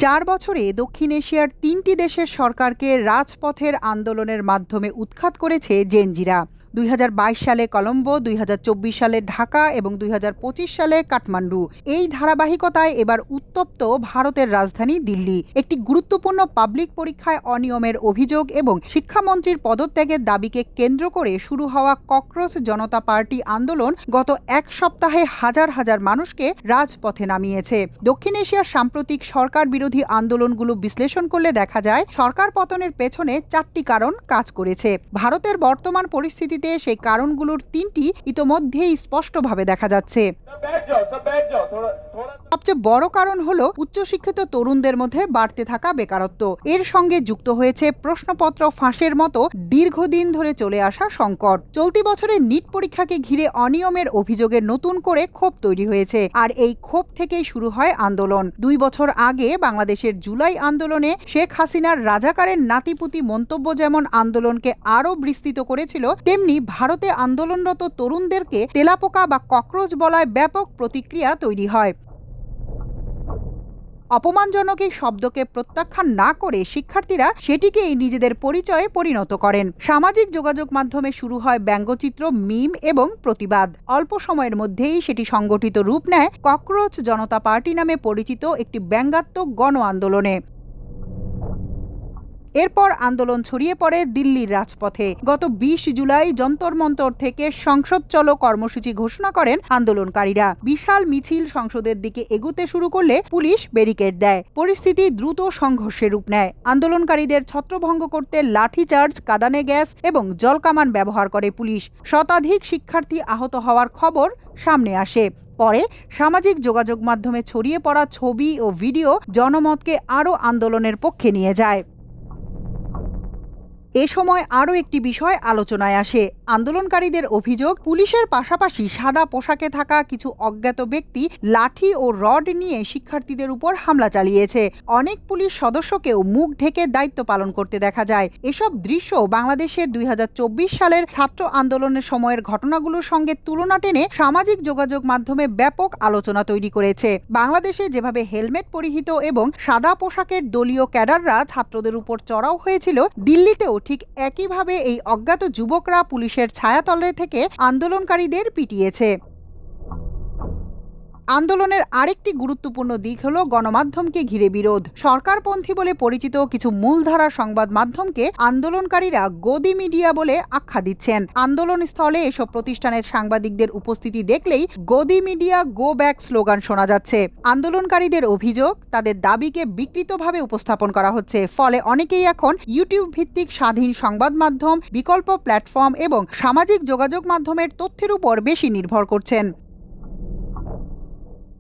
4 বছরে দক্ষিণ এশিয়ার 3টি দেশের সরকারকে রাজপথের আন্দোলনের মাধ্যমে উৎখাত করেছে জেনজিরা। 2022 সালে কলম্বো, 2024 সালে ঢাকা এবং 2025 সালে কাঠমান্ডু। এই ধারাবাহিকতায় এবার উত্তপ্ত ভারতের রাজধানী দিল্লি। একটি গুরুত্বপূর্ণ পাবলিক পরীক্ষায় অনিয়মের অভিযোগ এবং শিক্ষামন্ত্রীর পদত্যাগের দাবিকে কেন্দ্র করে শুরু হওয়া ককরোচ জনতা পার্টি আন্দোলন গত এক সপ্তাহে হাজার হাজার মানুষকে রাজপথে নামিয়েছে। দক্ষিণ এশিয়ার সাম্প্রতিক সরকার বিরোধী আন্দোলনগুলো বিশ্লেষণ করলে দেখা যায় সরকার পতনের পেছনে 4টি কারণ কাজ করেছে। ভারতের বর্তমান পরিস্থিতিতে সেই কারণগুলোর 3টি ইতোমধ্যেই স্পষ্টভাবে দেখা যাচ্ছে। সবচেয়ে বড় কারণ হলো উচ্চশিক্ষিত তরুণদের মধ্যে বাড়তে থাকা বেকারত্ব। এর সঙ্গে যুক্ত হয়েছে প্রশ্নপত্র ফাঁসের মতো দীর্ঘদিন ধরে চলে আসা সংকট। চলতি বছরের নিট পরীক্ষাকে ঘিরে অনিয়মের অভিযোগে নতুন করে ক্ষোভ তৈরি হয়েছে, আর এই ক্ষোভ থেকেই শুরু হয় আন্দোলন। 2 বছর আগে বাংলাদেশের জুলাই আন্দোলনে শেখ হাসিনার রাজাকারের নাতিপুতি মন্তব্য যেমন আন্দোলনকে আরও বিস্তৃত করেছিল, তেমনি ভারতে আন্দোলনরত তরুণদেরকে তেলাপোকা বা ককরোচ বলায় ব্যাপক প্রতিক্রিয়া তৈরি হয়। অপমানজনক এই শব্দকে প্রত্যাখ্যান না করে শিক্ষার্থীরা সেটিকেই নিজেদের পরিচয়ে পরিণত করেন। সামাজিক যোগাযোগ মাধ্যমে শুরু হয় ব্যঙ্গচিত্র, মিম এবং প্রতিবাদ। অল্প সময়ের মধ্যেই সেটি সংগঠিত রূপ নেয় ককরোচ জনতা পার্টি নামে পরিচিত একটি ব্যঙ্গাত্মক গণ আন্দোলনে। এরপর আন্দোলন ছড়িয়ে পড়ে দিল্লির রাজপথে। গত 20 জুলাই যন্তর মন্তর থেকে সংসদ চলো কর্মসূচি ঘোষণা করেন আন্দোলনকারীরা। বিশাল মিছিল সংসদের দিকে এগুতে শুরু করলে পুলিশ ব্যারিকেড দেয়। পরিস্থিতি দ্রুত সংঘর্ষের রূপ নেয়। আন্দোলনকারীদের ছত্রভঙ্গ করতে লাঠিচার্জ, কাঁদানে গ্যাস এবং জলকামান ব্যবহার করে পুলিশ। শতাধিক শিক্ষার্থী আহত হওয়ার খবর সামনে আসে। পরে সামাজিক যোগাযোগ মাধ্যমে ছড়িয়ে পড়া ছবি ও ভিডিও জনমতকে আরও আন্দোলনের পক্ষে নিয়ে যায়। এ সময় আরও একটি বিষয় আলোচনায় আসে। আন্দোলনকারীদের অভিযোগ, পুলিশের পাশাপাশি সাদা পোশাকে থাকা কিছু অজ্ঞাত ব্যক্তি লাঠি ও রড নিয়ে শিক্ষার্থীদের উপর হামলা চালিয়েছে। অনেক পুলিশ সদস্যকেও মুখ ঢেকে দায়িত্ব পালন করতে দেখা যায়। এসব দৃশ্য বাংলাদেশের 2024 সালের ছাত্র আন্দোলনের সময়ের ঘটনাগুলোর সঙ্গে তুলনা টেনে সামাজিক যোগাযোগ মাধ্যমে ব্যাপক আলোচনা তৈরি করেছে। বাংলাদেশে যেভাবে হেলমেট পরিহিত এবং সাদা পোশাকের দলীয় ক্যাডাররা ছাত্রদের উপর চড়াও হয়েছিল, দিল্লিতেও ঠিক একইভাবে এই অজ্ঞাত যুবকরা পুলিশের ছায়াতলে থেকে আন্দোলনকারীদের পিটিয়েছে। আন্দোলনের আরেকটি গুরুত্বপূর্ণ দিক হলো গণমাধ্যমকে ঘিরে বিরোধ। সরকারপন্থী বলে পরিচিত কিছু মূলধারা সংবাদ মাধ্যমকে আন্দোলনকারীরা গদি মিডিয়া বলে আখ্যা দিচ্ছেন। আন্দোলন স্থলে এসব প্রতিষ্ঠানের সাংবাদিকদের উপস্থিতি দেখলেই গদি মিডিয়া গো ব্যাক স্লোগান শোনা যাচ্ছে। আন্দোলনকারীদের অভিযোগ, তাদের দাবিকে বিকৃতভাবে উপস্থাপন করা হচ্ছে। ফলে অনেকেই এখন ইউটিউব ভিত্তিক স্বাধীন সংবাদ মাধ্যম, বিকল্প প্ল্যাটফর্ম এবং সামাজিক যোগাযোগ মাধ্যমের তথ্যের উপর বেশি নির্ভর করছেন।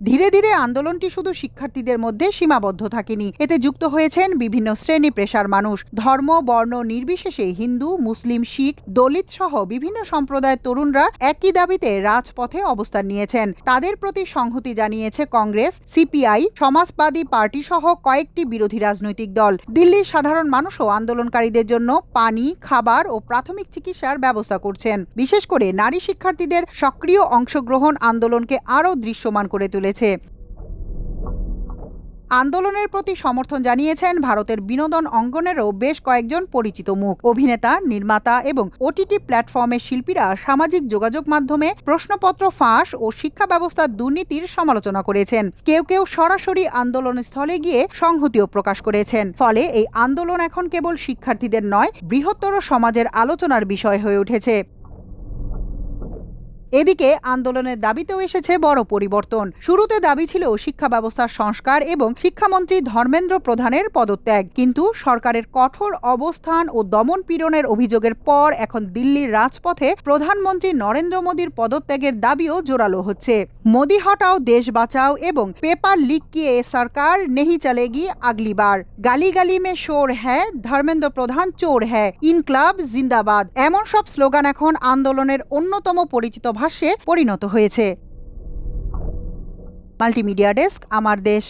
ধীরে ধীরে আন্দোলনটি শুধু শিক্ষার্থীদের মধ্যে সীমাবদ্ধ থাকেনি। এতে যুক্ত হয়েছেন বিভিন্ন শ্রেণী পেশার মানুষ। ধর্ম, বর্ণ নির্বিশেষে হিন্দু, মুসলিম, শিখ, দলিত সহ বিভিন্ন সম্প্রদায়ের তরুণরা একই দাবিতে রাজপথে অবস্থান নিয়েছেন। তাদের প্রতি সংহতি জানিয়েছে কংগ্রেস, সিপিআই, সমাজবাদী পার্টি সহ কয়েকটি বিরোধী রাজনৈতিক দল। দিল্লির সাধারণ মানুষও আন্দোলনকারীদের জন্য পানি, খাবার ও প্রাথমিক চিকিৎসার ব্যবস্থা করছেন। বিশেষ করে নারী শিক্ষার্থীদের সক্রিয় অংশগ্রহণ আন্দোলনকে আরও দৃশ্যমান করে তুলেছে। আন্দোলনের প্রতি সমর্থন জানিয়েছেন ভারতের বিনোদন অঙ্গনেরও বেশ কয়েকজন পরিচিত মুখ। অভিনেতা, নির্মাতা এবং ওটিটি প্ল্যাটফর্মের শিল্পীরা সামাজিক যোগাযোগ মাধ্যমে প্রশ্নপত্র ফাঁস ও শিক্ষা ব্যবস্থার দুর্নীতির সমালোচনা করেছেন। কেউ কেউ সরাসরি আন্দোলনস্থলে গিয়ে সংহতিও প্রকাশ করেছেন। ফলে এই আন্দোলন এখন কেবল শিক্ষার্থীদের নয়, বৃহত্তর সমাজের আলোচনার বিষয় হয়ে উঠেছে। এদিকে আন্দোলনের দাবিতেও এসেছে বড় পরিবর্তন। শুরুতে দাবি ছিল শিক্ষা ব্যবস্থার সংস্কার এবং শিক্ষামন্ত্রী ধর্মেন্দ্র প্রধানের পদত্যাগ, কিন্তু সরকারের কঠোর অবস্থান ও দমন পীড়নের অভিযোগের পর এখন দিল্লির রাজপথে প্রধানমন্ত্রী নরেন্দ্র মোদীর পদত্যাগের দাবিও জোরালো হচ্ছে। মোদি হটাও, দেশ বাঁচাও এবং পেপার লিক কিয়ে সরকার নেহি চলেগি আগলি বার, গালি গালি মে শোর হ্যায়, ধর্মেন্দ্র প্রধান চোর হ্যায়, ইনকলাব জিন্দাবাদ, এমন সব স্লোগান এখন আন্দোলনের অন্যতম পরিচিত ভাষ্যে পরিণত হয়েছে। মাল্টিমিডিয়া ডেস্ক, আমার দেশ।